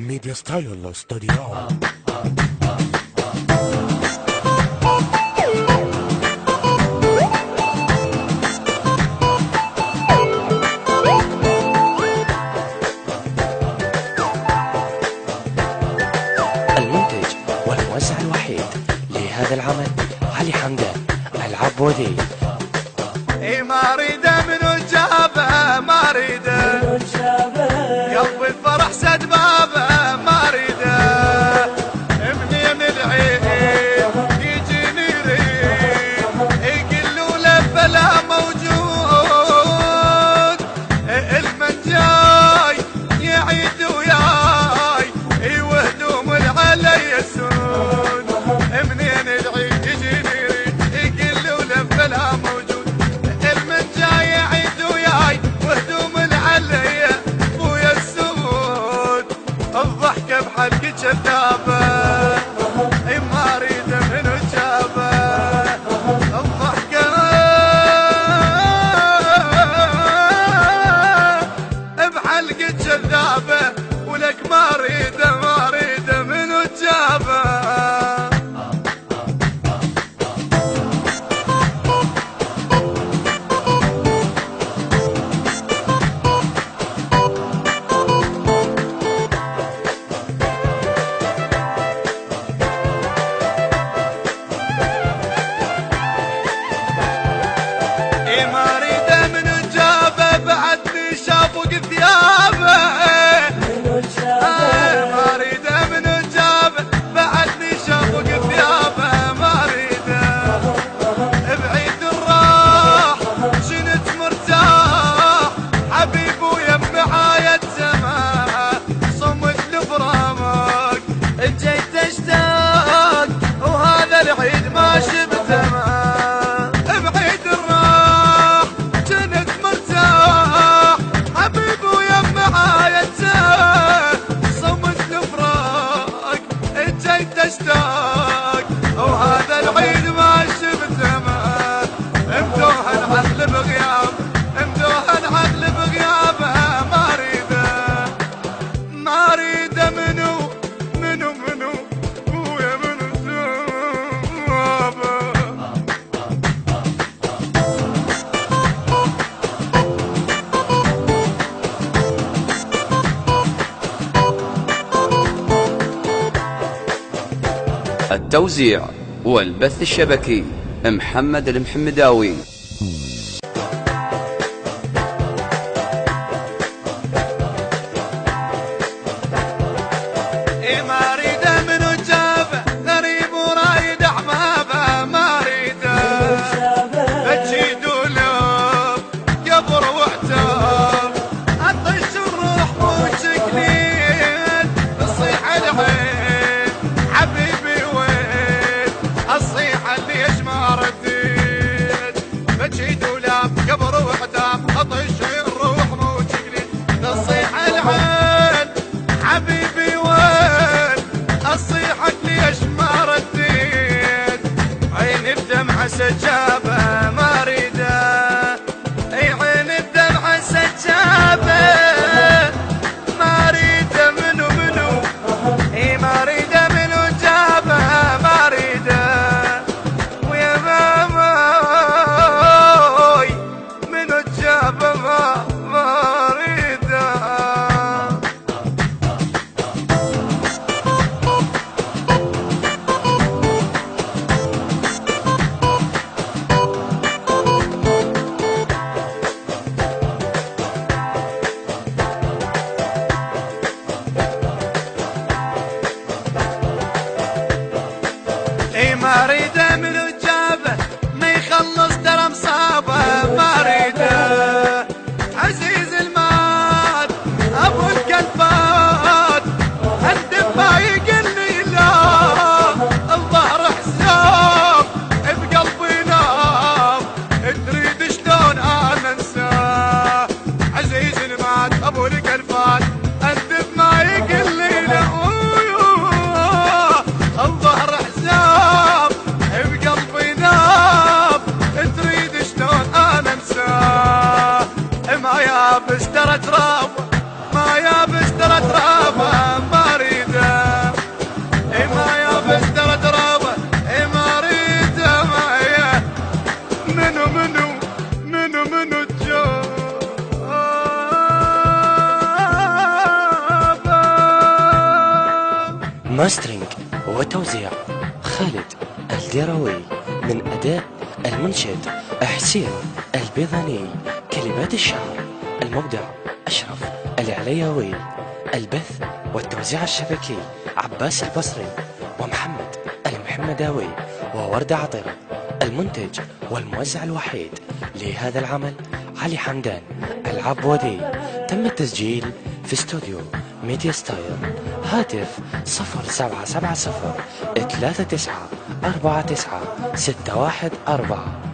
Media Style Studio. المنتج والموزع الوحيد لهذا العمل علي حمدان العبودي. ما اريده من جابه، ما اريده قلب الفرح سد بابه، ما اريده منين العيد يجيني يريد يقلوا له بلا موجود، المن جاي يعيد وياي وهدوم العلي يسود، منين العيد يجيني يريد يقلوا له بلا موجود، الضحكة بحلقي كذابة، ما اريد منو جابه، الضحكة بحلقي كذابة، ولك ما اريد منو جابه. وهذا العيد ما شفته مدوح العقل بغياب، مدوح العقل بغيابه، ما اريده منو ويا منو جابه. التوزيع والبث الشبكي محمد المحمداوي. ما اريده منو جابه، غريب ورايد احبابه، ما اريده بتشيد ولوب قبر وعتاب، عطش الروح وشكلين تصيح العين، حبيبي وين الصيحه ليش ما رديت، بتشيد ولوب قبر وعتاب، عطش الروح وشكلين تصيح العين، حبيبي أصيحك ليش ما رديت، عين الدمعة سجابة، ما اريده عين الدمعة سجابة، ما اريده منو ما اريده منو جابه، ما اريده ويا ماماي منو جابه، ما اريده. ماسترينج وتوزيع خالد الديروي، من أداء المنشد حسين البيضاني، كلمات الشعر المبدع أشرف العليوي، البث والتوزيع الشبكي عباس البصري ومحمد المحمداوي ووردة عطيرة، المنتج والموزع الوحيد لهذا العمل علي حمدان العبودي. تم التسجيل في استوديو ميديا ستايل. هاتف 0770 39 49 614.